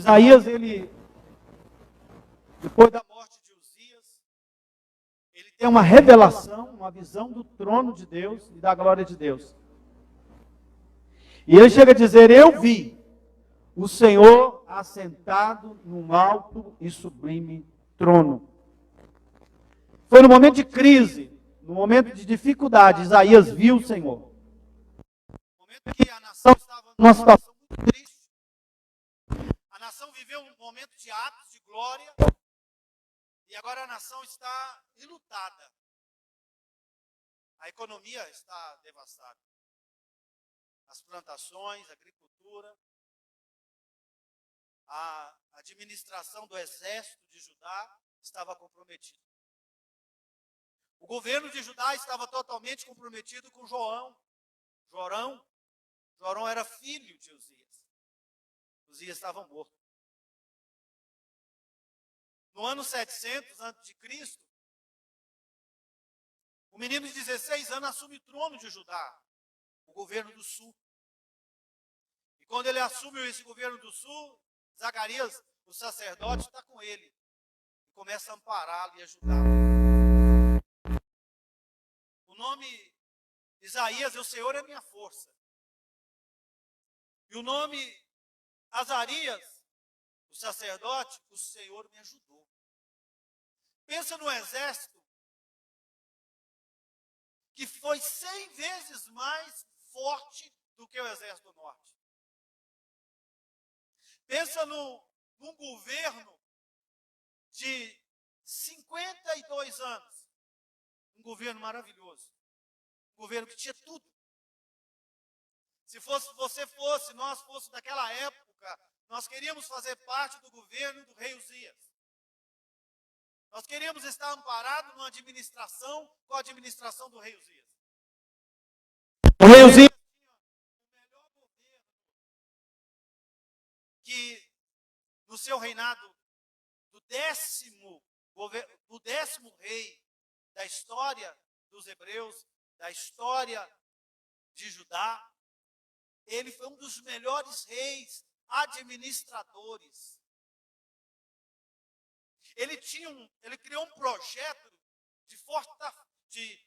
Isaías, depois da morte de Uzias, ele tem uma revelação, uma visão do trono de Deus e da glória de Deus. E ele chega a dizer: eu vi o Senhor assentado num alto e sublime trono. Foi no momento de crise, no momento de dificuldade, Isaías viu o Senhor. No momento que a nação estava numa situação muito triste, a nação viveu um momento de ápice, de glória, e agora a nação está enlutada. A economia está devastada. As plantações, a agricultura, a administração do exército de Judá estava comprometida. O governo de Judá estava totalmente comprometido com Jorão. Jorão era filho de Uzias. Uzias estava morto. No ano 700 a.C., o menino de 16 anos assume o trono de Judá, o governo do sul. E quando ele assume esse governo do sul, Zacarias, o sacerdote, está com ele. E começa a ampará-lo e ajudá-lo. O nome Isaías é: o Senhor é minha força. E o nome Azarias, o sacerdote: o Senhor me ajudou. Pensa no exército que foi 100 vezes mais forte do que o exército do norte. Pensa num governo de 52 anos. Um governo maravilhoso. Um governo que tinha tudo. Se nós fosse daquela época, nós queríamos fazer parte do governo do rei Uzias. Nós queríamos estar amparados numa administração com a administração do rei Uzias. O rei Uzias tinha o melhor governo que, no seu reinado, do décimo rei da história dos hebreus, da história de Judá, ele foi um dos melhores reis administradores. Ele criou um projeto de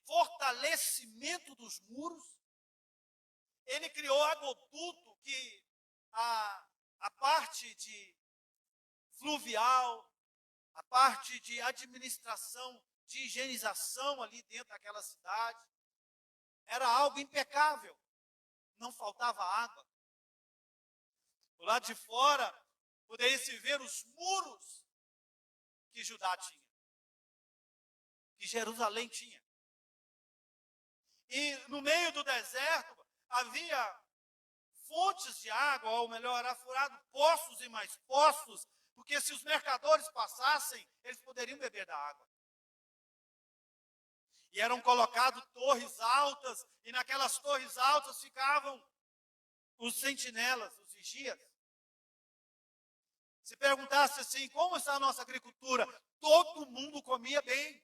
fortalecimento dos muros. Ele criou agoduto, que a parte de fluvial, a parte de administração, de higienização ali dentro daquela cidade, era algo impecável. Não faltava água. Do lado de fora, poderia se ver os muros que Judá tinha, que Jerusalém tinha. E no meio do deserto havia fontes de água, ou melhor, era furado poços e mais poços, porque se os mercadores passassem, eles poderiam beber da água. E eram colocadas torres altas, e naquelas torres altas ficavam os sentinelas, os vigias. Se perguntasse assim: como está a nossa agricultura? Todo mundo comia bem.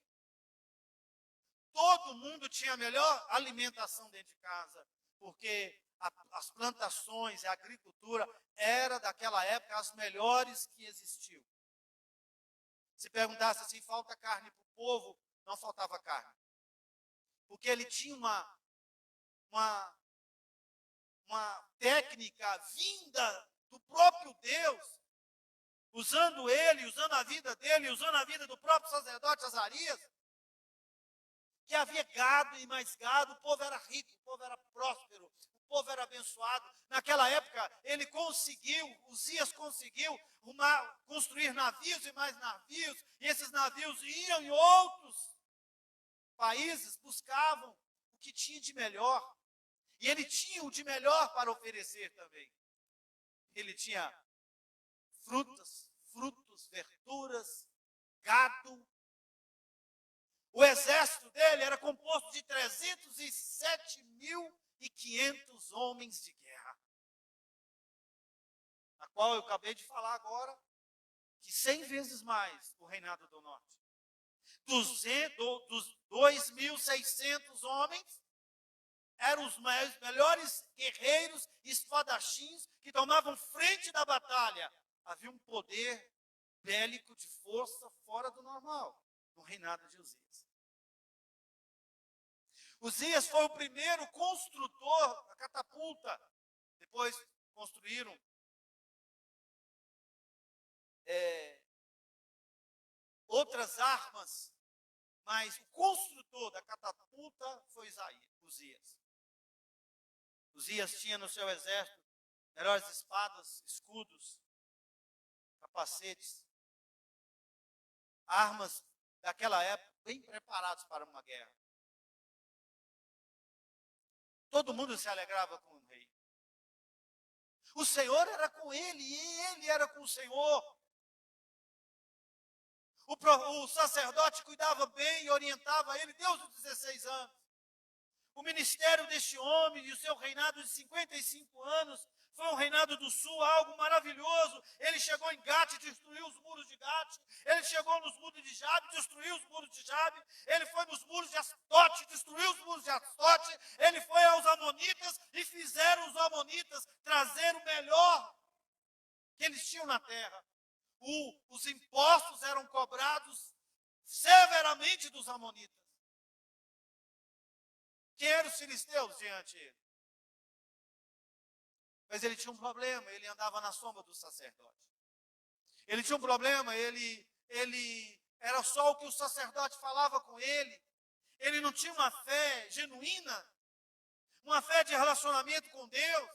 Todo mundo tinha a melhor alimentação dentro de casa, porque as plantações e a agricultura era daquela época as melhores que existiam. Se perguntasse assim: falta carne para o povo? Não faltava carne. Porque ele tinha uma técnica vinda do próprio Deus, usando a vida dele, usando a vida do próprio sacerdote Azarias, que havia gado e mais gado. O povo era rico, o povo era próspero, o povo era abençoado. Naquela época, Uzias conseguiu construir navios e mais navios, e esses navios iam em outros países, buscavam o que tinha de melhor. E ele tinha o de melhor para oferecer também. Ele tinha frutos, verduras, gado. O exército dele era composto de 307.500 homens de guerra. Na qual eu acabei de falar agora, que 100 vezes mais o reinado do norte. Dos 2.600 homens, eram os melhores guerreiros e espadachins que tomavam frente da batalha. havia um poder bélico de força fora do normal no reinado de Uzias. Uzias foi o primeiro construtor da catapulta. Depois construíram outras armas, mas o construtor da catapulta foi Uzias. Uzias tinha no seu exército melhores espadas, escudos, capacetes, armas daquela época bem preparados para uma guerra. Todo mundo se alegrava com o rei. O Senhor era com ele e ele era com o Senhor. O sacerdote cuidava bem e orientava ele desde os 16 anos. O ministério deste homem e o seu reinado de 55 anos foi um reinado do sul, algo maravilhoso. Ele chegou em Gate e destruiu os muros de Gate. Ele chegou nos muros de Jabe, destruiu os muros de Jabe. Ele foi nos muros de Astote, destruiu os muros de Astote. Ele foi aos amonitas e fizeram os amonitas trazer o melhor que eles tinham na terra. Os impostos eram cobrados severamente dos amonitas. Quem eram os filisteus diante dele? Mas ele tinha um problema, ele andava na sombra do sacerdote. Ele tinha um problema, ele era só o que o sacerdote falava com ele. Ele não tinha uma fé genuína, uma fé de relacionamento com Deus.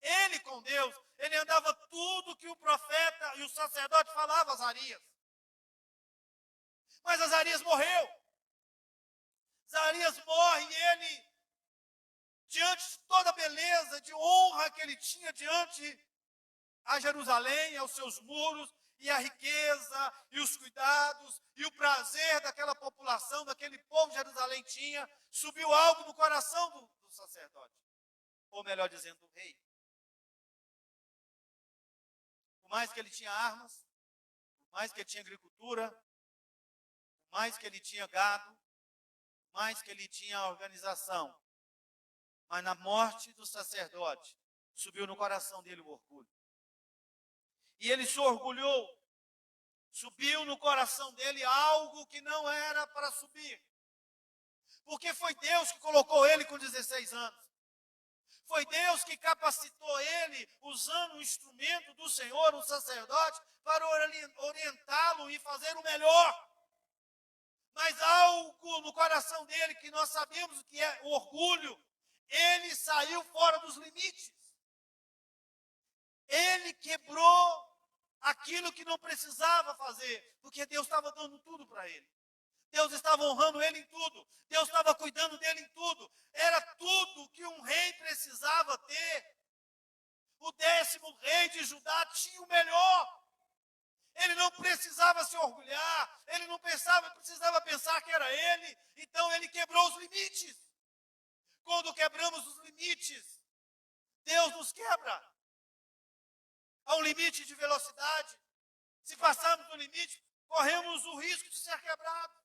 Ele com Deus, ele andava tudo que o profeta e o sacerdote falavam a Azarias. Mas Azarias morreu. Azarias morre e ele, diante de toda a beleza, de honra que ele tinha diante a Jerusalém, aos seus muros, e a riqueza, e os cuidados, e o prazer daquela população, daquele povo de Jerusalém tinha, subiu algo no coração do sacerdote. Ou melhor dizendo, do rei. Por mais que ele tinha armas, por mais que ele tinha agricultura, por mais que ele tinha gado, por mais que ele tinha organização, mas na morte do sacerdote, subiu no coração dele o orgulho. E ele se orgulhou, subiu no coração dele algo que não era para subir. Porque foi Deus que colocou ele com 16 anos. Foi Deus que capacitou ele, usando o instrumento do Senhor, o sacerdote, para orientá-lo e fazer o melhor. Mas algo no coração dele, que nós sabemos o que é o orgulho, ele saiu fora dos limites. Ele quebrou aquilo que não precisava fazer, porque Deus estava dando tudo para ele. Deus estava honrando ele em tudo. Deus estava cuidando dele em tudo. Era tudo que um rei precisava ter. O 10º rei de Judá tinha o melhor. Ele não precisava se orgulhar. Ele não precisava pensar que era ele. Então ele quebrou os limites. Quando quebramos os limites, Deus nos quebra. Há um limite de velocidade. Se passarmos do limite, corremos o risco de ser quebrados.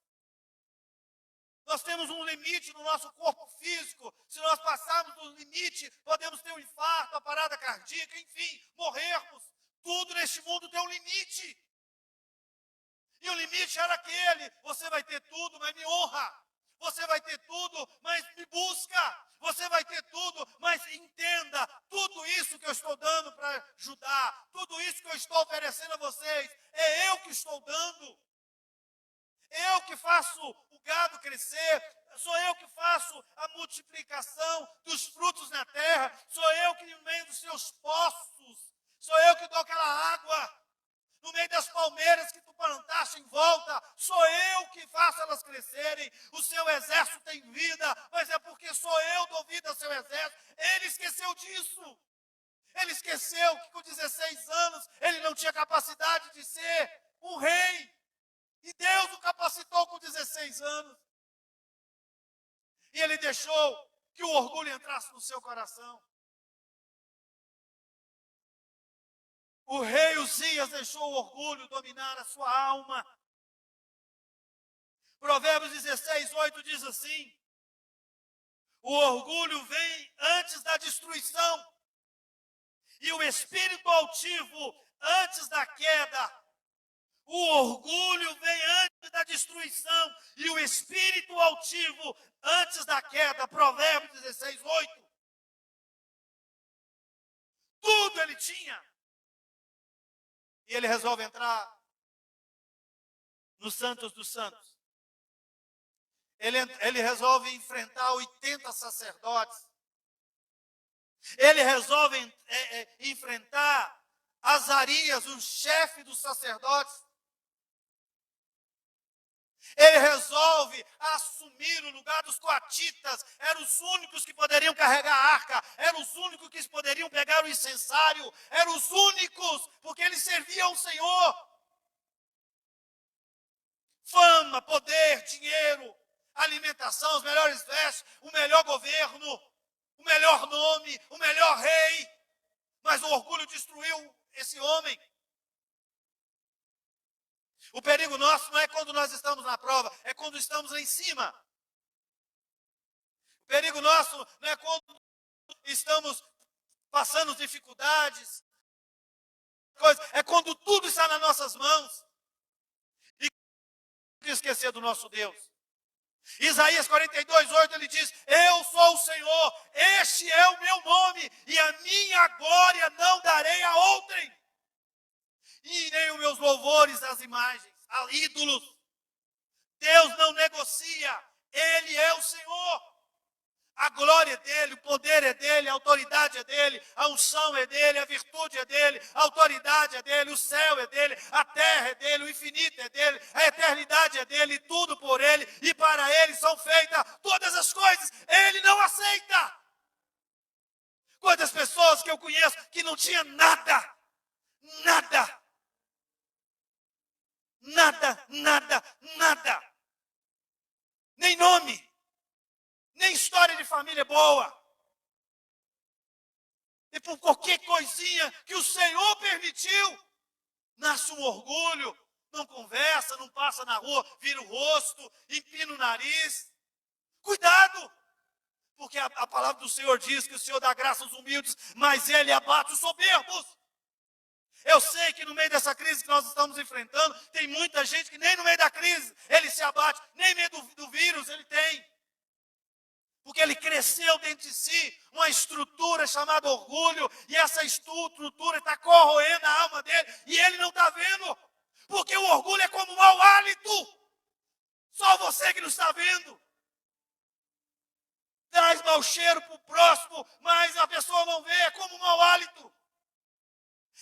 Nós temos um limite no nosso corpo físico. Se nós passarmos do limite, podemos ter um infarto, uma parada cardíaca, enfim, morrermos. Tudo neste mundo tem um limite. E o limite era aquele: você vai ter tudo, mas me honra. Você vai ter tudo, mas me busca. Você vai ter tudo, mas entenda, tudo isso que eu estou dando para ajudar, tudo isso que eu estou oferecendo a vocês, é eu que estou dando. Eu que faço o gado crescer, sou eu que faço a multiplicação dos frutos na terra, sou eu que no meio dos seus poços, sou eu que dou aquela água, no meio das palmeiras que tu plantaste em volta, sou eu que faço elas crescerem. O seu exército tem vida, mas é porque sou eu dou vida ao seu exército. Ele esqueceu disso. Ele esqueceu que com 16 anos ele não tinha capacidade de ser um rei. E Deus o capacitou com 16 anos. E ele deixou que o orgulho entrasse no seu coração. O rei Uzias deixou o orgulho dominar a sua alma. Provérbios 16:8 diz assim: o orgulho vem antes da destruição, e o espírito altivo antes da queda. O orgulho vem antes da destruição e o espírito altivo antes da queda. Provérbios 16, 8. Tudo ele tinha. E ele resolve entrar nos Santos dos Santos. Ele resolve enfrentar 80 sacerdotes. Ele resolve enfrentar Azarias, o chefe dos sacerdotes. Ele resolve assumir o lugar dos coatitas. Eram os únicos que poderiam carregar a arca. Eram os únicos que poderiam pegar o incensário. Eram os únicos, porque eles serviam ao Senhor. Fama, poder, dinheiro, alimentação, os melhores vestes, o melhor governo, o melhor nome, o melhor rei. Mas o orgulho destruiu esse homem. O perigo nosso não é quando nós estamos na prova, é quando estamos lá em cima. O perigo nosso não é quando estamos passando dificuldades, é quando tudo está nas nossas mãos. E esquecer do nosso Deus. Isaías 42, 8, ele diz: eu sou o Senhor, este é o meu nome, e a minha glória não darei a outrem. E nem os meus louvores às imagens, a ídolos. Deus não negocia, Ele é o Senhor. A glória é dele, o poder é dele, a autoridade é dele, a unção é dele, a virtude é dele, a autoridade é dele, o céu é dele, a terra é dele, o infinito é dele, a eternidade é dele, tudo por ele e para ele são feitas todas as coisas. Ele não aceita. Quantas pessoas que eu conheço que não tinha nada, nada, nada, nada, nada, nem nome, nem história de família boa. E por qualquer coisinha que o Senhor permitiu, nasce um orgulho, não conversa, não passa na rua, vira o rosto, empina o nariz. Cuidado, porque a palavra do Senhor diz que o Senhor dá graça aos humildes, mas Ele abate os soberbos. Eu sei que no meio dessa crise que nós estamos enfrentando, tem muita gente que nem no meio da crise ele se abate, nem medo do vírus ele tem. Porque ele cresceu dentro de si uma estrutura chamada orgulho, e essa estrutura está corroendo a alma dele, e ele não está vendo. Porque o orgulho é como um mau hálito. Só você que não está vendo. Traz mau cheiro para o próximo, mas a pessoa não vê, é como um mau hálito.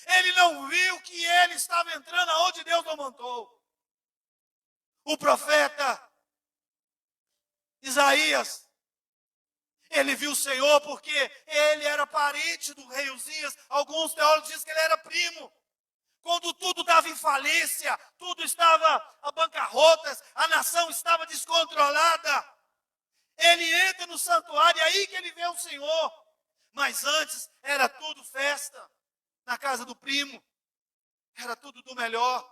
Ele não viu que ele estava entrando aonde Deus não mandou. O profeta Isaías, ele viu o Senhor porque ele era parente do rei Uzias. Alguns teólogos dizem que ele era primo. Quando tudo estava em falência, tudo estava a bancarrotas, a nação estava descontrolada. Ele entra no santuário, é aí que ele vê o Senhor. Mas antes era tudo festa. Na casa do primo, era tudo do melhor.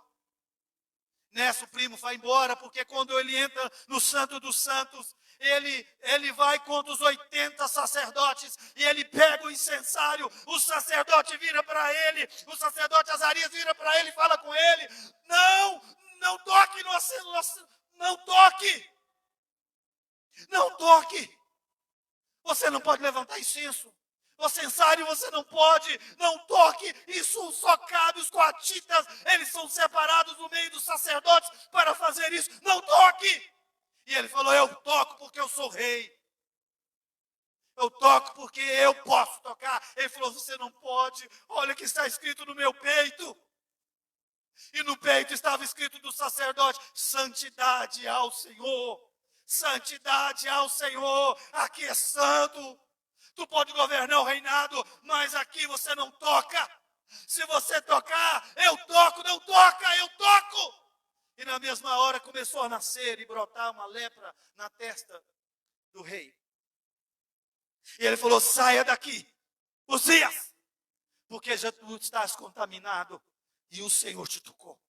Nessa o primo vai embora, porque quando ele entra no Santo dos Santos, ele vai contra os 80 sacerdotes, e ele pega o incensário, o sacerdote vira para ele, o sacerdote Azarias vira para ele e fala com ele: não toque não toque, não toque, você não pode levantar incenso. O censário você não pode, não toque, isso só cabe os coatitas, eles são separados no meio dos sacerdotes para fazer isso, não toque. E ele falou: eu toco porque eu sou rei, eu toco porque eu posso tocar. Ele falou: você não pode, olha o que está escrito no meu peito. E no peito estava escrito do sacerdote: santidade ao Senhor, santidade ao Senhor, aqui é santo. Tu pode governar o reinado, mas aqui você não toca. Se você tocar, eu toco, não toca, eu toco. E na mesma hora começou a nascer e brotar uma lepra na testa do rei. E ele falou: saia daqui, Uzias, porque já tu estás contaminado e o Senhor te tocou.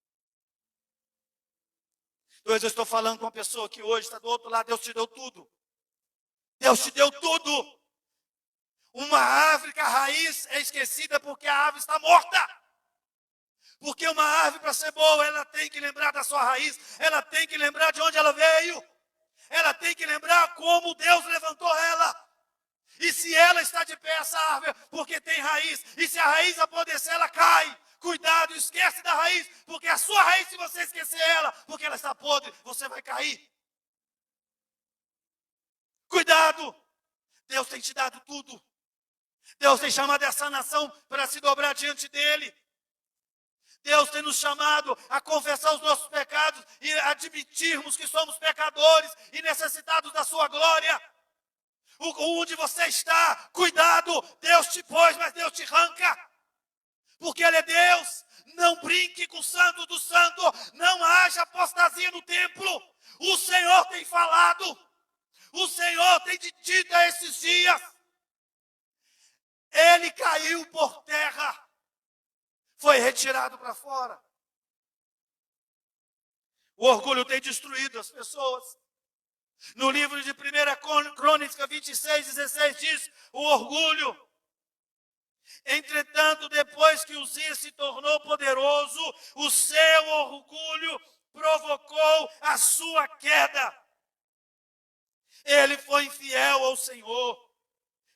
Hoje eu estou falando com uma pessoa que hoje está do outro lado. Deus te deu tudo. Deus te deu tudo. Uma árvore que a raiz é esquecida porque a árvore está morta. Porque uma árvore, para ser boa, ela tem que lembrar da sua raiz, ela tem que lembrar de onde ela veio, ela tem que lembrar como Deus levantou ela. E se ela está de pé, essa árvore, porque tem raiz, e se a raiz apodrecer, ela cai. Cuidado, esquece da raiz, porque a sua raiz, se você esquecer ela, porque ela está podre, você vai cair. Cuidado, Deus tem te dado tudo. Deus tem chamado essa nação para se dobrar diante dele. Deus tem nos chamado a confessar os nossos pecados e admitirmos que somos pecadores e necessitados da sua glória. Onde você está, cuidado, Deus te pôs, mas Deus te arranca. Porque Ele é Deus. Não brinque com o santo do santo, não haja apostasia no templo. O Senhor tem falado, o Senhor tem dito a esses dias. Ele caiu por terra, foi retirado para fora. O orgulho tem destruído as pessoas. No livro de 1 Crônica 26:16 diz, o orgulho. Entretanto, depois que Uzias se tornou poderoso, o seu orgulho provocou a sua queda. Ele foi infiel ao Senhor,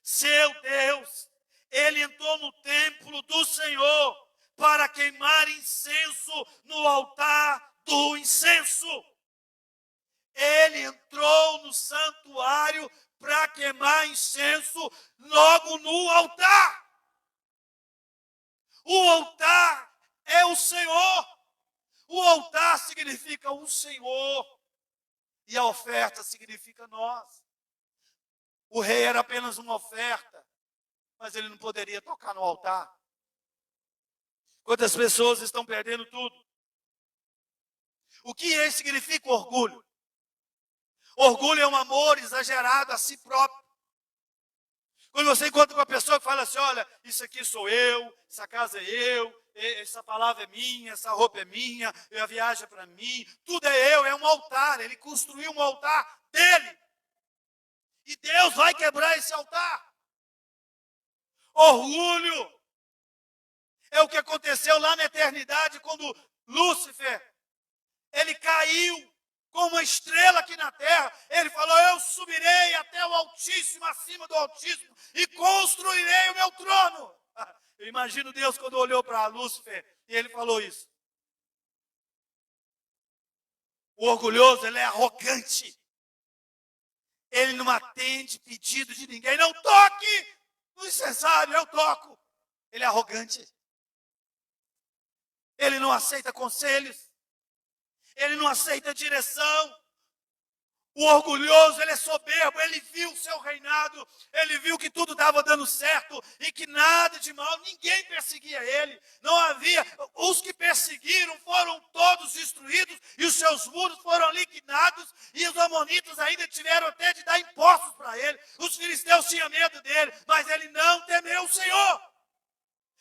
seu Deus. Ele entrou no templo do Senhor para queimar incenso no altar do incenso. Ele entrou no santuário para queimar incenso logo no altar. O altar é o Senhor. O altar significa o Senhor. E a oferta significa nós. O rei era apenas uma oferta, mas ele não poderia tocar no altar. Quantas pessoas estão perdendo tudo? O que significa orgulho? Orgulho é um amor exagerado a si próprio. Quando você encontra uma pessoa que fala assim, olha, isso aqui sou eu, essa casa é eu, essa palavra é minha, essa roupa é minha, a viagem é para mim, tudo é eu, é um altar. Ele construiu um altar dele. E Deus vai quebrar esse altar. Orgulho é o que aconteceu lá na eternidade quando Lúcifer, ele caiu como uma estrela aqui na terra. Ele falou, eu subirei até o Altíssimo, acima do Altíssimo, e construirei o meu trono. Eu imagino Deus quando olhou para Lúcifer e ele falou isso. O orgulhoso, ele é arrogante. Ele não atende pedido de ninguém. Não toque no incensário, eu toco. Ele é arrogante. Ele não aceita conselhos. Ele não aceita direção. O orgulhoso, ele é soberbo, ele viu o seu reinado, ele viu que tudo estava dando certo e que nada de mal, ninguém perseguia ele. Não havia, os que perseguiram foram todos destruídos e os seus muros foram liquidados e os amonitas ainda tiveram até de dar impostos para ele. Os filisteus tinham medo dele, mas ele não temeu o Senhor.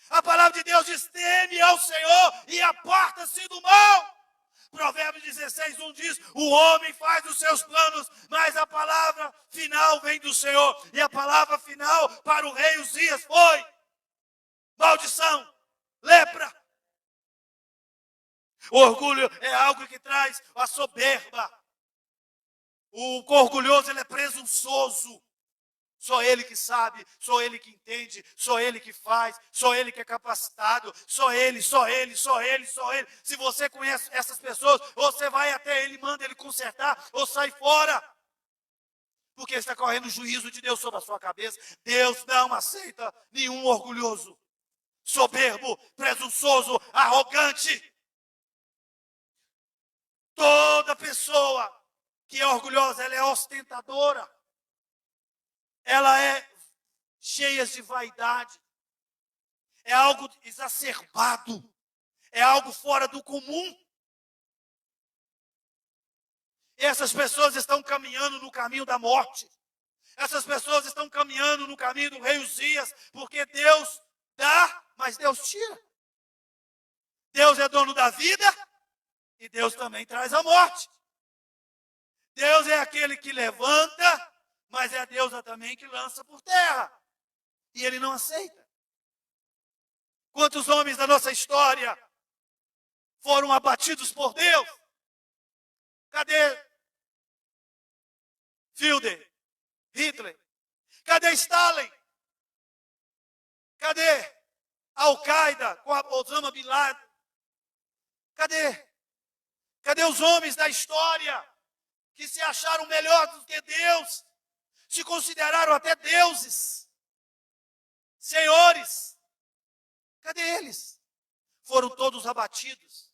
A palavra de Deus diz, teme ao Senhor e aparta-se do mal. Provérbios 16:1 diz, o homem faz os seus planos, mas a palavra final vem do Senhor. E a palavra final para o rei Uzias foi maldição, lepra. O orgulho é algo que traz a soberba. O orgulhoso, ele é presunçoso. Só ele que sabe, só ele que entende, só ele que faz, só ele que é capacitado, só ele, só ele, só ele, só ele. Se você conhece essas pessoas, você vai até ele, manda ele consertar, ou sai fora. Porque está correndo o juízo de Deus sobre a sua cabeça. Deus não aceita nenhum orgulhoso, soberbo, presunçoso, arrogante. Toda pessoa que é orgulhosa, ela é ostentadora. Ela é cheia de vaidade, é algo exacerbado, é algo fora do comum. Essas pessoas estão caminhando no caminho da morte, essas pessoas estão caminhando no caminho do rei Uzias, porque Deus dá, mas Deus tira. Deus é dono da vida e Deus também traz a morte. Deus é aquele que levanta, mas é Deus também que lança por terra. E ele não aceita. Quantos homens da nossa história foram abatidos por Deus. Cadê Führer, Hitler? Cadê Stalin? Cadê a Al-Qaeda com a Osama Bin Laden? Cadê? Cadê os homens da história que se acharam melhores do que Deus? Se consideraram até deuses, senhores. Cadê eles? Foram todos abatidos.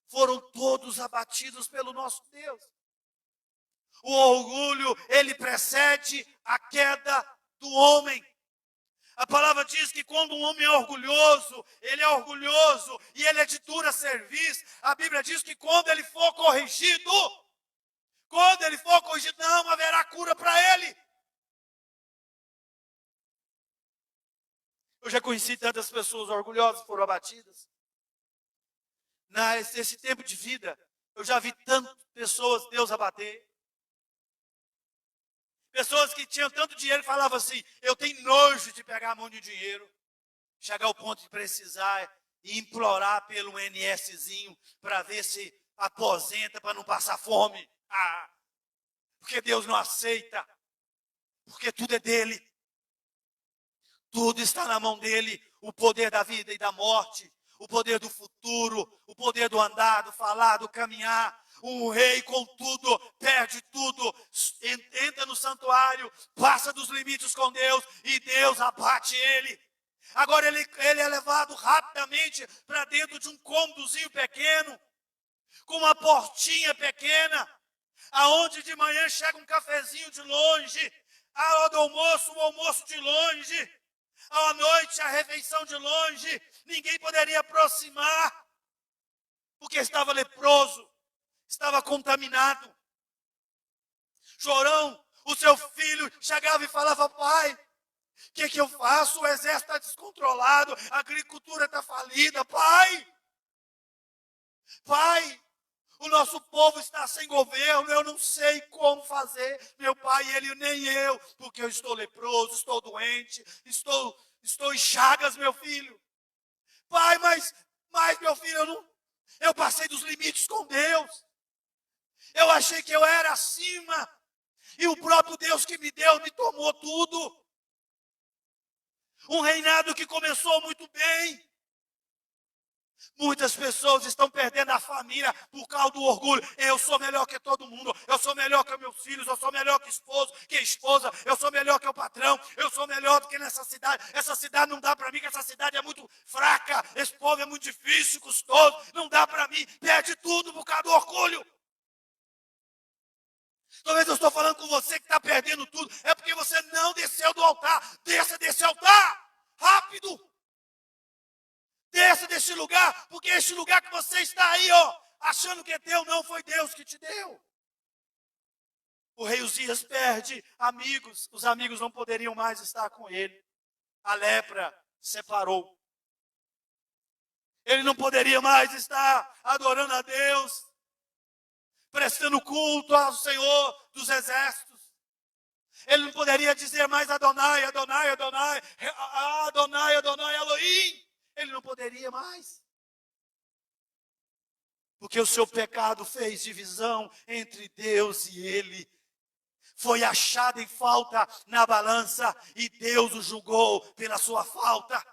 Foram todos abatidos pelo nosso Deus. O orgulho, ele precede a queda do homem. A palavra diz que quando um homem é orgulhoso e ele é de dura cerviz, a Bíblia diz que quando ele for corrigido, não haverá cura para ele. Eu já conheci tantas pessoas orgulhosas que foram abatidas. Nesse tempo de vida, eu já vi tantas pessoas Deus abater. Pessoas que tinham tanto dinheiro e falavam assim, eu tenho nojo de pegar a mão de dinheiro. Chegar ao ponto de precisar e implorar pelo INSSzinho para ver se aposenta para não passar fome. Porque Deus não aceita. Porque tudo é dele. Tudo está na mão dele. O poder da vida e da morte. O poder do futuro. O poder do andar, do falar, do caminhar. Um rei com tudo, perde tudo, entra no santuário, passa dos limites com Deus e Deus abate ele. Agora ele é levado rapidamente para dentro de um cômodozinho pequeno, com uma portinha pequena, aonde de manhã chega um cafezinho de longe, a hora do almoço, o almoço de longe, à noite a refeição de longe, ninguém poderia aproximar, porque estava leproso. Estava contaminado. Jorão, o seu filho, chegava e falava, pai, o que eu faço? O exército está descontrolado, a agricultura está falida, pai, o nosso povo está sem governo, eu não sei como fazer, meu pai, ele nem eu, porque eu estou leproso, estou doente, estou em chagas, meu filho. Pai, mas meu filho, eu passei dos limites com Deus. Eu achei que eu era acima. E o próprio Deus que me deu, me tomou tudo. Um reinado que começou muito bem. Muitas pessoas estão perdendo a família por causa do orgulho. Eu sou melhor que todo mundo. Eu sou melhor que meus filhos. Eu sou melhor que a esposa. Eu sou melhor que o patrão. Eu sou melhor do que nessa cidade. Essa cidade não dá para mim, que essa cidade é muito fraca. Esse povo é muito difícil, custoso. Não dá para mim. Perde tudo por causa do orgulho. Talvez eu estou falando com você que está perdendo tudo. É porque você não desceu do altar. Desça desse altar. Rápido. Desça desse lugar. Porque este lugar que você está aí, achando que é teu, não foi Deus que te deu. O rei Uzias perde amigos. Os amigos não poderiam mais estar com ele. A lepra separou. Ele não poderia mais estar adorando a Deus, prestando culto ao Senhor dos exércitos. Ele não poderia dizer mais Adonai, Adonai, Adonai, Adonai, Adonai, Elohim. Ele não poderia mais. Porque o seu pecado fez divisão entre Deus e ele. Foi achado em falta na balança e Deus o julgou pela sua falta.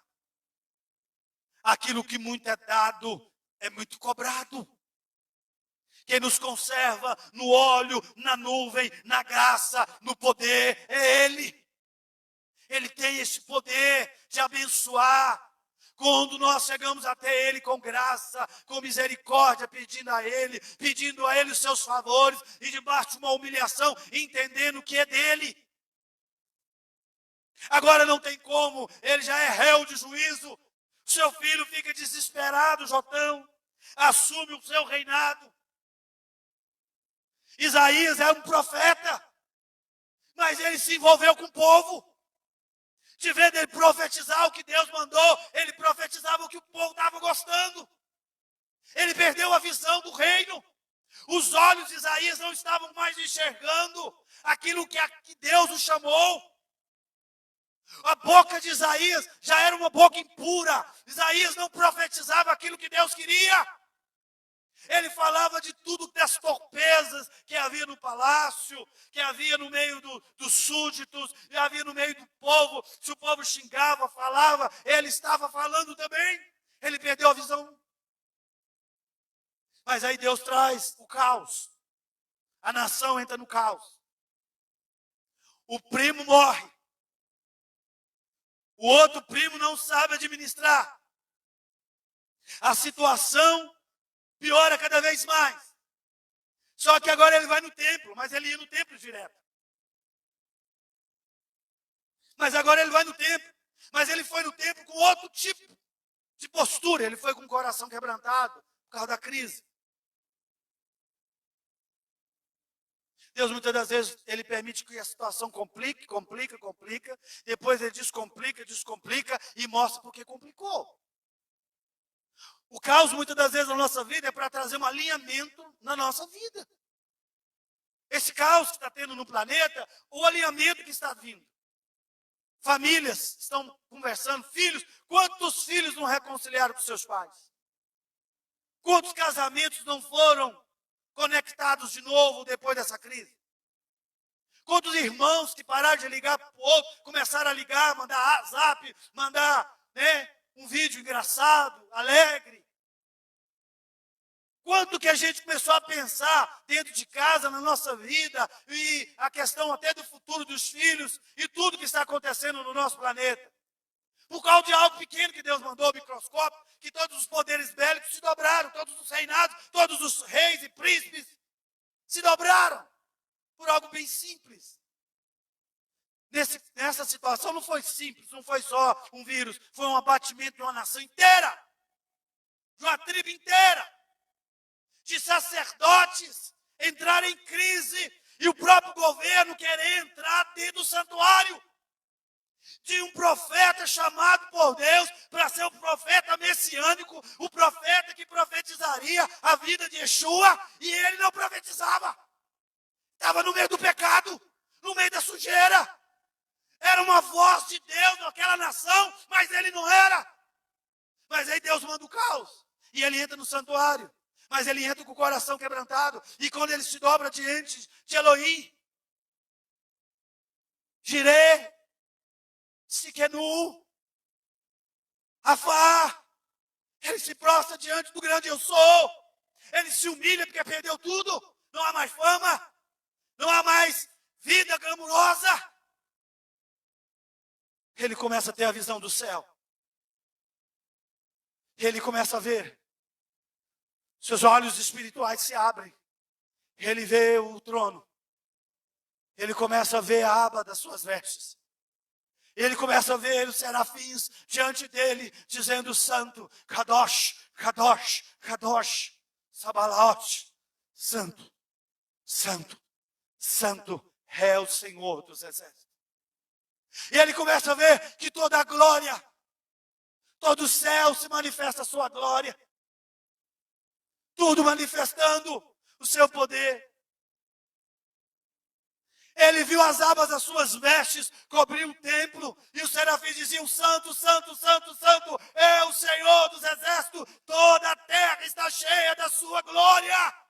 Aquilo que muito é dado é muito cobrado. Quem nos conserva no óleo, na nuvem, na graça, no poder, é Ele. Ele tem esse poder de abençoar. Quando nós chegamos até Ele com graça, com misericórdia, pedindo a Ele os seus favores, e debaixo de uma humilhação, entendendo que é dEle. Agora não tem como, Ele já é réu de juízo. Seu filho fica desesperado, Jotão, assume o seu reinado. Isaías era um profeta, mas ele se envolveu com o povo. De vez ele profetizar o que Deus mandou, ele profetizava o que o povo estava gostando. Ele perdeu a visão do reino. Os olhos de Isaías não estavam mais enxergando aquilo que Deus o chamou. A boca de Isaías já era uma boca impura. Isaías não profetizava aquilo que Deus queria. Ele falava de tudo, das torpezas que havia no palácio, que havia no meio dos súditos, que havia no meio do povo. Se o povo xingava, falava, ele estava falando também. Ele perdeu a visão. Mas aí Deus traz o caos. A nação entra no caos. O primo morre. O outro primo não sabe administrar. A situação piora cada vez mais. Só que agora ele vai no templo, mas ele ia no templo direto. Mas agora ele vai no templo, mas ele foi no templo com outro tipo de postura. Ele foi com o coração quebrantado por causa da crise. Deus muitas das vezes ele permite que a situação complique. Depois ele descomplica e mostra porque complicou. O caos, muitas das vezes, na nossa vida é para trazer um alinhamento na nossa vida. Esse caos que está tendo no planeta, o alinhamento que está vindo. Famílias estão conversando, filhos. Quantos filhos não reconciliaram com seus pais? Quantos casamentos não foram conectados de novo depois dessa crise? Quantos irmãos que pararam de ligar para o outro, começaram a ligar, mandar WhatsApp, mandar um vídeo engraçado, alegre. Quanto que a gente começou a pensar dentro de casa, na nossa vida, e a questão até do futuro dos filhos, e tudo que está acontecendo no nosso planeta. Por causa de algo pequeno que Deus mandou, microscópio, que todos os poderes bélicos se dobraram, todos os reinados, todos os reis e príncipes se dobraram, por algo bem simples. Nessa situação não foi simples, não foi só um vírus, foi um abatimento de uma nação inteira, de uma tribo inteira, de sacerdotes entrarem em crise e o próprio governo querer entrar dentro do santuário, de um profeta chamado por Deus para ser o profeta messiânico, o profeta que profetizaria a vida de Yeshua, e ele não profetizava, estava no meio do pecado, no meio da sujeira. Era uma voz de Deus naquela nação, mas ele não era. Mas aí Deus manda o caos. E ele entra no santuário. Mas ele entra com o coração quebrantado. E quando ele se dobra diante de Elohim, Jireh, Siquenu, Afá, ele se prostra diante do grande eu sou. Ele se humilha porque perdeu tudo. Não há mais fama. Não há mais vida glamurosa. Ele começa a ter a visão do céu. Ele começa a ver. Seus olhos espirituais se abrem. Ele vê o trono. Ele começa a ver a aba das suas vestes. Ele começa a ver os serafins diante dele, dizendo: Santo, Kadosh, Kadosh, Kadosh, Sabalaot, Santo, Santo, Santo é o Senhor dos exércitos. E ele começa a ver que toda a glória, todo o céu se manifesta a sua glória. Tudo manifestando o seu poder. Ele viu as abas das suas vestes cobrir o templo. E os serafins diziam: Santo, Santo, Santo, Santo é o Senhor dos exércitos. Toda a terra está cheia da sua glória.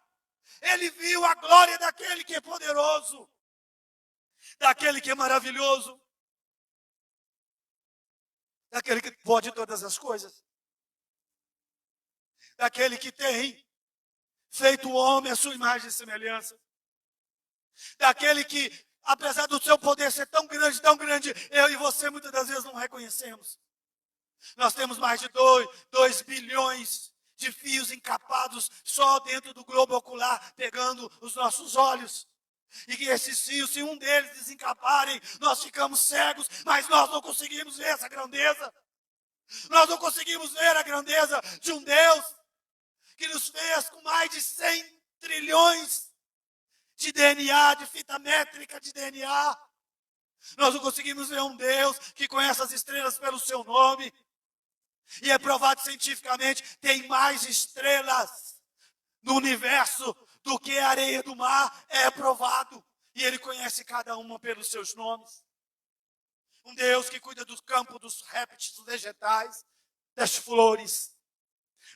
Ele viu a glória daquele que é poderoso. Daquele que é maravilhoso. Daquele que pode todas as coisas. Daquele que tem feito o homem à sua imagem e semelhança. Daquele que, apesar do seu poder ser tão grande, eu e você muitas das vezes não reconhecemos. Nós temos mais de 2 bilhões de fios encapados só dentro do globo ocular, pegando os nossos olhos. E que esses fios, se um deles desencaparem, nós ficamos cegos, mas nós não conseguimos ver essa grandeza. Nós não conseguimos ver a grandeza de um Deus que nos fez com mais de 100 trilhões de DNA, de fita métrica de DNA. Nós não conseguimos ver um Deus que conhece as estrelas pelo seu nome. E é provado cientificamente, tem mais estrelas no universo do que a areia do mar. É provado. E ele conhece cada uma pelos seus nomes. Um Deus que cuida do campo, dos répteis, dos vegetais, das flores.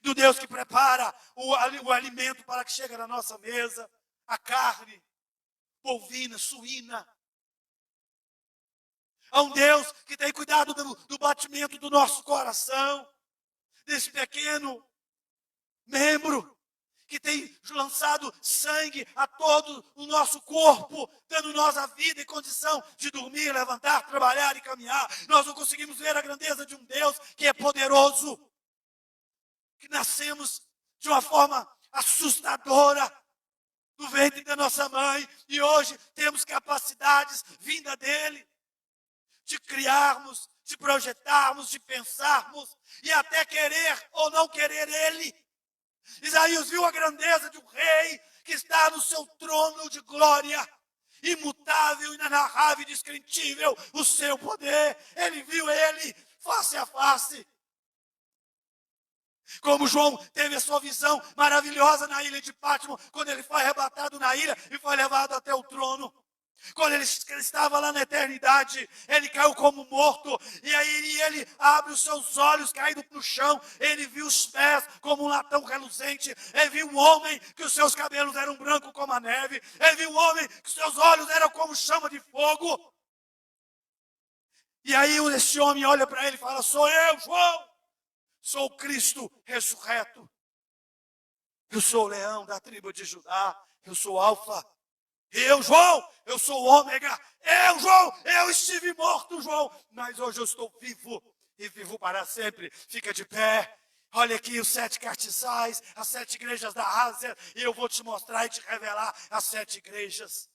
do Deus que prepara o alimento para que chegue na nossa mesa, a carne, bovina, suína. Há um Deus que tem cuidado do batimento do nosso coração, desse pequeno membro, que tem lançado sangue a todo o nosso corpo, dando nós a vida e condição de dormir, levantar, trabalhar e caminhar. Nós não conseguimos ver a grandeza de um Deus que é poderoso, que nascemos de uma forma assustadora no ventre da nossa mãe, e hoje temos capacidades vinda dele, de criarmos, de projetarmos, de pensarmos, e até querer ou não querer ele. Isaías viu a grandeza de um rei que está no seu trono de glória, imutável, inenarrável, indescritível o seu poder. Ele viu ele face a face. Como João teve a sua visão maravilhosa na ilha de Pátimo, quando ele foi arrebatado na ilha e foi levado até o trono. Quando ele estava lá na eternidade, ele caiu como morto, e aí ele abre os seus olhos caídos no chão, ele viu os pés como um latão reluzente, ele viu um homem que os seus cabelos eram brancos como a neve, ele viu um homem que os seus olhos eram como chama de fogo. E aí esse homem olha para ele e fala: sou eu, João, sou o Cristo ressurreto, eu sou o leão da tribo de Judá, eu sou o Alfa. Eu, João, eu sou o ômega. Eu, João, eu estive morto, João, mas hoje eu estou vivo e vivo para sempre. Fica de pé. Olha aqui os 7 castiçais, as 7 igrejas da Ásia, e eu vou te mostrar e te revelar as 7 igrejas.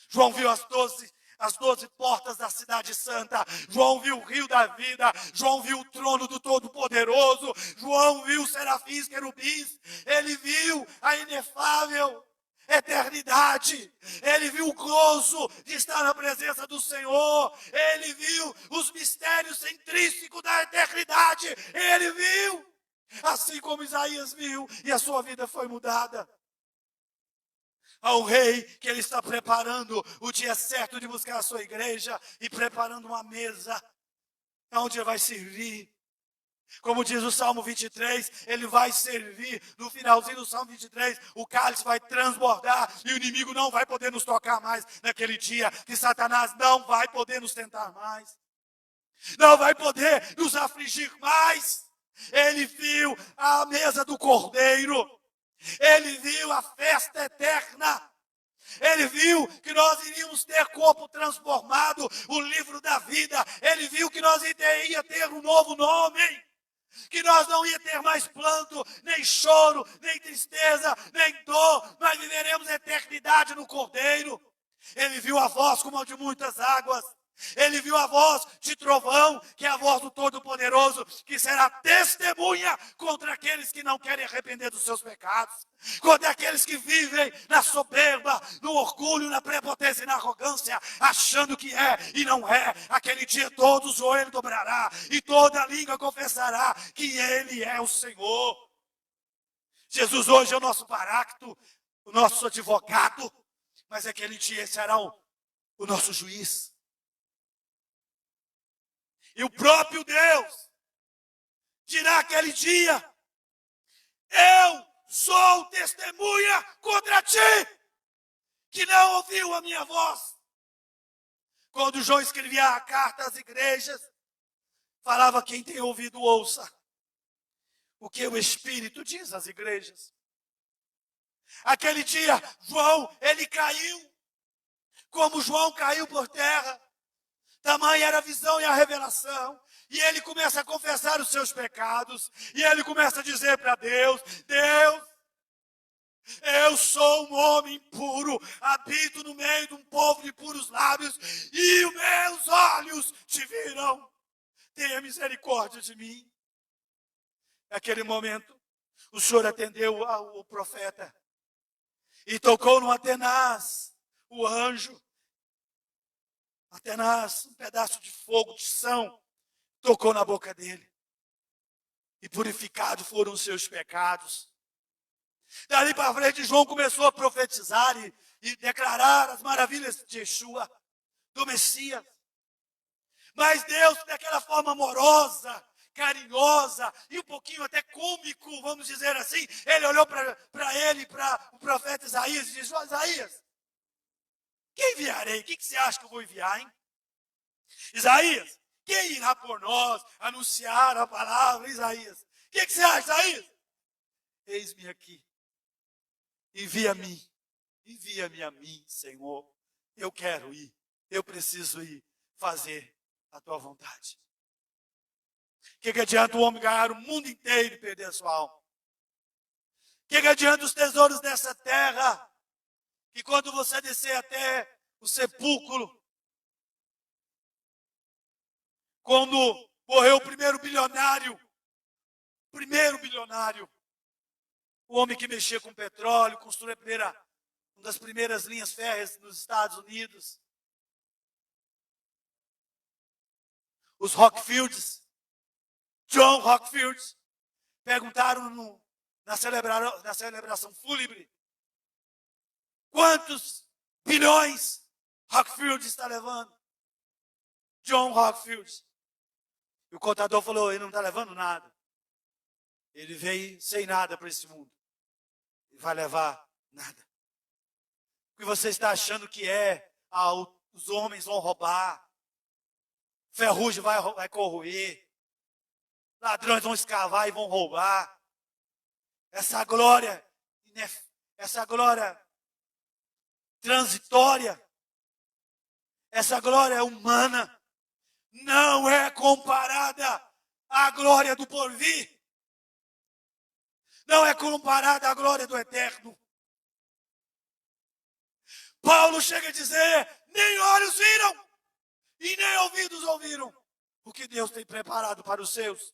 João viu as 12 portas da cidade santa. João viu o rio da vida. João viu o trono do Todo-Poderoso. João viu os serafins, querubins. Ele viu a inefável eternidade. Ele viu o gozo de estar na presença do Senhor. Ele viu os mistérios intrínsecos da eternidade. Ele viu, assim como Isaías viu, e a sua vida foi mudada. Há um rei que ele está preparando o dia certo de buscar a sua igreja e preparando uma mesa onde ele vai servir. Como diz o Salmo 23, ele vai servir. No finalzinho do Salmo 23, o cálice vai transbordar e o inimigo não vai poder nos tocar mais naquele dia, que Satanás não vai poder nos tentar mais, não vai poder nos afligir mais. Ele viu a mesa do Cordeiro, ele viu a festa eterna, ele viu que nós iríamos ter corpo transformado, o livro da vida. Ele viu que nós ia ter um novo nome, que nós não ia ter mais pranto, nem choro, nem tristeza, nem dor, nós viveremos a eternidade no Cordeiro. Ele viu a voz como a de muitas águas. Ele viu a voz de trovão, que é a voz do Todo-Poderoso, que será testemunha contra aqueles que não querem arrepender dos seus pecados, contra aqueles que vivem na soberba, no orgulho, na prepotência e na arrogância, achando que é e não é. Aquele dia todo o joelho dobrará e toda a língua confessará que Ele é o Senhor. Jesus hoje é o nosso paráclito, o nosso advogado, mas aquele dia será o nosso juiz. E o próprio Deus dirá aquele dia: eu sou testemunha contra ti, que não ouviu a minha voz. Quando João escrevia a carta às igrejas, falava: quem tem ouvido, ouça o que o Espírito diz às igrejas. Aquele dia, João, ele caiu, como João caiu por terra. Tamanha era a visão e a revelação. E ele começa a confessar os seus pecados. E ele começa a dizer para Deus: Deus, eu sou um homem puro, habito no meio de um povo de puros lábios, e os meus olhos te viram. Tenha misericórdia de mim. Naquele momento, o Senhor atendeu ao profeta e tocou no Atenaz, o anjo. Atenaz, um pedaço de fogo, de são, tocou na boca dele. E purificados foram os seus pecados. Dali para frente, João começou a profetizar e declarar as maravilhas de Yeshua, do Messias. Mas Deus, daquela forma amorosa, carinhosa e um pouquinho até cômico, vamos dizer assim. Ele olhou para ele, para o profeta Isaías, e disse: Isaías, quem enviarei? O que você acha que eu vou enviar, hein? Isaías, quem irá por nós anunciar a palavra, Isaías? O que você acha, Isaías? Eis-me aqui. Envia-me a mim, Senhor. Eu quero ir, eu preciso ir fazer a tua vontade. O que adianta o homem ganhar o mundo inteiro e perder a sua alma? O que adianta os tesouros dessa terra? Que quando você descer até o sepulcro, quando morreu o primeiro bilionário, o homem que mexia com petróleo, construiu uma das primeiras linhas férreas nos Estados Unidos, os Rockfields, John Rockfield, perguntaram na celebração fúnebre: quantos bilhões Rockfield está levando? John Rockfield. E o contador falou: ele não está levando nada. Ele veio sem nada para esse mundo. Ele vai levar nada. O que você está achando que é? Os homens vão roubar. Ferrugem vai corroer. Ladrões vão escavar e vão roubar. Essa glória transitória, essa glória humana, não é comparada à glória do porvir. Não é comparada à glória do eterno. Paulo chega a dizer: nem olhos viram e nem ouvidos ouviram o que Deus tem preparado para os seus.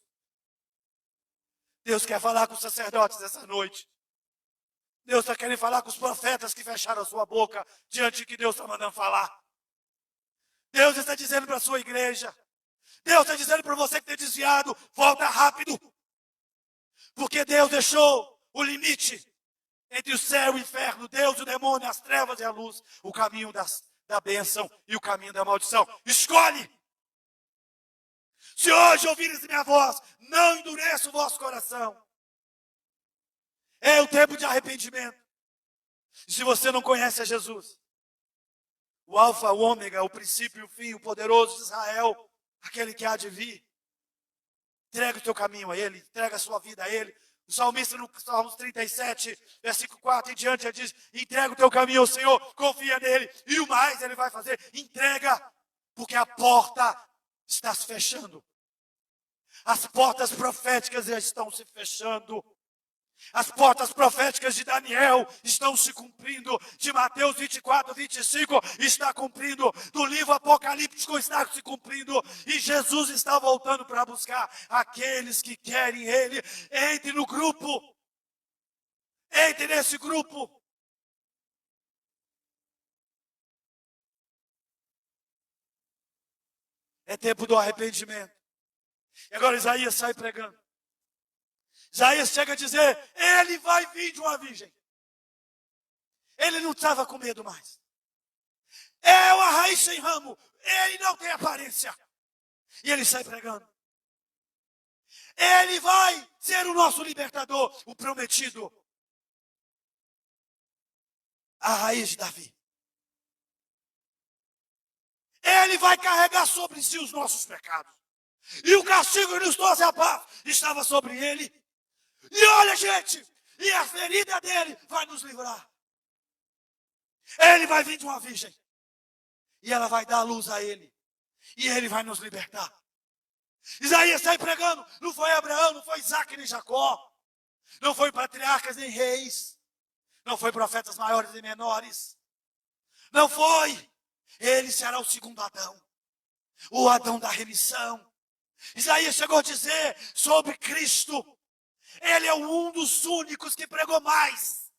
Deus quer falar com os sacerdotes essa noite. Deus está querendo falar com os profetas que fecharam a sua boca diante de que Deus está mandando falar. Deus está dizendo para a sua igreja. Deus está dizendo para você que tem desviado: volta rápido. Porque Deus deixou o limite entre o céu e o inferno, Deus e o demônio, as trevas e a luz, o caminho da bênção e o caminho da maldição. Escolhe! Se hoje ouvires minha voz, não endureça o vosso coração. É o tempo de arrependimento. E se você não conhece a Jesus, o alfa, o ômega, o princípio e o fim, o poderoso de Israel, aquele que há de vir, entrega o teu caminho a Ele, entrega a sua vida a Ele. O salmista no Salmos 37, versículo 4 em diante, ele diz: entrega o teu caminho ao Senhor, confia nele, e o mais Ele vai fazer. Entrega, porque a porta está se fechando. As portas proféticas já estão se fechando. As portas proféticas de Daniel estão se cumprindo. De Mateus 24, 25 está cumprindo. Do livro apocalíptico está se cumprindo. E Jesus está voltando para buscar aqueles que querem Ele. Entre no grupo. Entre nesse grupo. É tempo do arrependimento. E agora Isaías sai pregando. Isaías chega a dizer: ele vai vir de uma virgem. Ele não estava com medo mais. É uma raiz sem ramo. Ele não tem aparência. E ele sai pregando. Ele vai ser o nosso libertador, o prometido. A raiz de Davi. Ele vai carregar sobre si os nossos pecados. E o castigo que nos trouxe a paz estava sobre ele. E olha, gente, e a ferida dele vai nos livrar. Ele vai vir de uma virgem. E ela vai dar luz a ele. E ele vai nos libertar. Isaías sai pregando. Não foi Abraão, não foi Isaac nem Jacó. Não foi patriarcas nem reis. Não foi profetas maiores e menores. Não foi. Ele será o segundo Adão. O Adão da remissão. Isaías chegou a dizer sobre Cristo: ele é um dos únicos que pregou mais.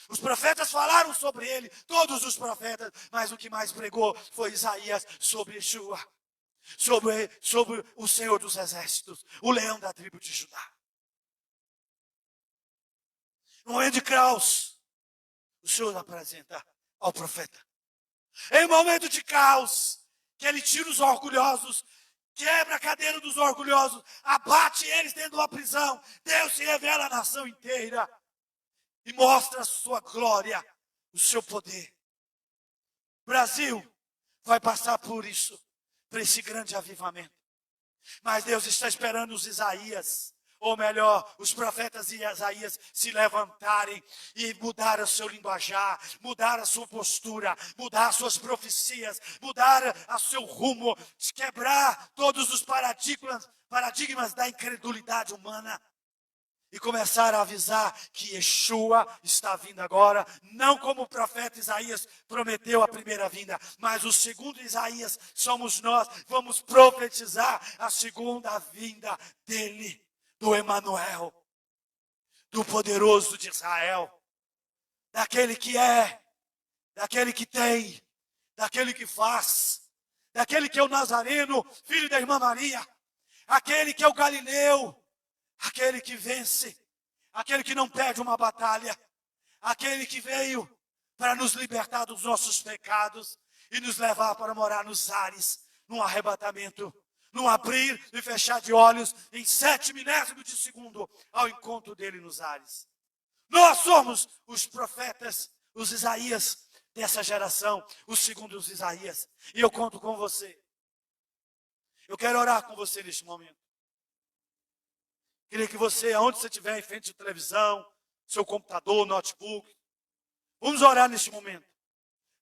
Os profetas falaram sobre ele, todos os profetas, mas o que mais pregou foi Isaías sobre Yeshua, sobre o Senhor dos Exércitos, o leão da tribo de Judá. No momento de caos, o Senhor apresenta ao profeta. Em momento de caos, que ele tira os orgulhosos, quebra a cadeira dos orgulhosos, abate eles dentro de uma prisão. Deus se revela à nação inteira e mostra a sua glória, o seu poder. O Brasil vai passar por isso, por esse grande avivamento. Mas Deus está esperando os Isaías, ou melhor, os profetas de Isaías se levantarem e mudar o seu linguajar, mudar a sua postura, mudar as suas profecias, mudar o seu rumo, quebrar todos os paradigmas da incredulidade humana e começar a avisar que Yeshua está vindo agora, não como o profeta Isaías prometeu a primeira vinda, mas o segundo Isaías somos nós, vamos profetizar a segunda vinda dele, do Emanuel, do poderoso de Israel, daquele que é, daquele que tem, daquele que faz, daquele que é o Nazareno, filho da irmã Maria, aquele que é o Galileu, aquele que vence, aquele que não perde uma batalha, aquele que veio para nos libertar dos nossos pecados e nos levar para morar nos ares, num arrebatamento, num abrir e fechar de olhos em 7 milésimos de segundo ao encontro dele nos ares. Nós somos os profetas, os Isaías dessa geração, os segundos Isaías, e eu conto com você. Eu quero orar com você neste momento. Queria que você, aonde você estiver, em frente de televisão, seu computador, notebook, vamos orar neste momento,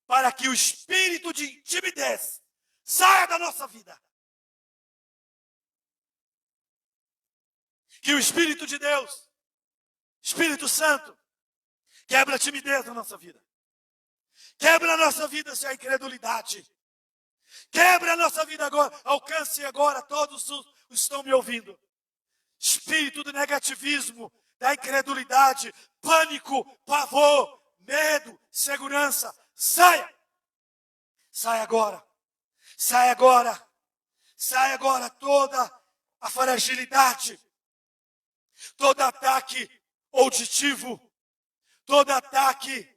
para que o espírito de timidez saia da nossa vida. Que o Espírito de Deus, Espírito Santo, quebra a timidez na nossa vida. Quebra a nossa vida essa incredulidade. Quebra a nossa vida agora, alcance agora todos os que estão me ouvindo. Espírito do negativismo, da incredulidade, pânico, pavor, medo, segurança, saia. Sai agora. Sai agora. Sai agora toda a fragilidade, todo ataque auditivo, todo ataque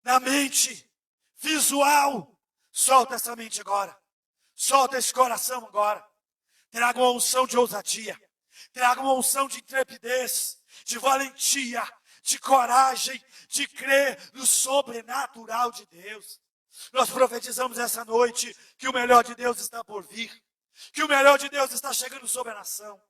na mente, visual. Solta essa mente agora. Solta esse coração agora. Traga uma unção de ousadia. Traga uma unção de intrepidez, de valentia, de coragem, de crer no sobrenatural de Deus. Nós profetizamos essa noite que o melhor de Deus está por vir, que o melhor de Deus está chegando sobre a nação.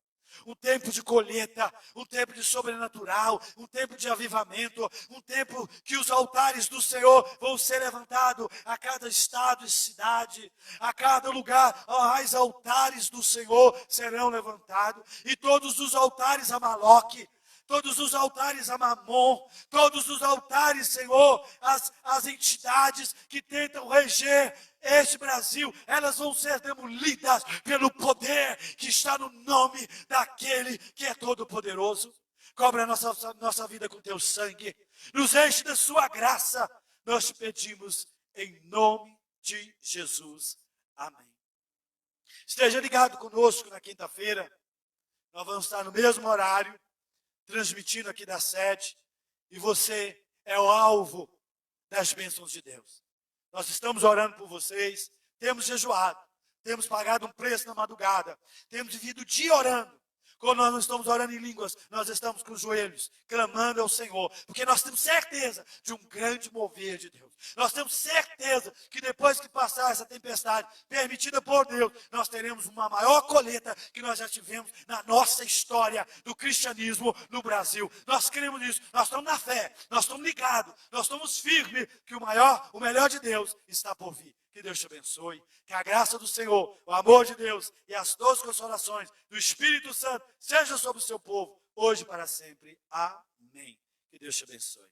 Um tempo de colheita, um tempo de sobrenatural, um tempo de avivamento, um tempo que os altares do Senhor vão ser levantados a cada estado e cidade, a cada lugar, os altares do Senhor serão levantados, e todos os altares a Maloque, todos os altares a Mamon, todos os altares, Senhor, as entidades que tentam reger este Brasil, elas vão ser demolidas pelo poder que está no nome daquele que é todo poderoso. Cobre a nossa vida com teu sangue, nos enche da sua graça, nós te pedimos em nome de Jesus. Amém. Esteja ligado conosco na quinta-feira, nós vamos estar no mesmo horário, transmitindo aqui da sede, e você é o alvo das bênçãos de Deus. Nós estamos orando por vocês, temos jejuado, temos pagado um preço na madrugada, temos vivido o dia orando. Quando nós não estamos orando em línguas, nós estamos com os joelhos, clamando ao Senhor, porque nós temos certeza de um grande mover de Deus. Nós temos certeza que depois que passar essa tempestade permitida por Deus, nós teremos uma maior colheita que nós já tivemos na nossa história do cristianismo no Brasil. Nós cremos nisso, nós estamos na fé, nós estamos ligados, nós estamos firmes que o melhor de Deus está por vir. Que Deus te abençoe, que a graça do Senhor, o amor de Deus e as doces consolações do Espírito Santo sejam sobre o seu povo, hoje e para sempre. Amém. Que Deus te abençoe.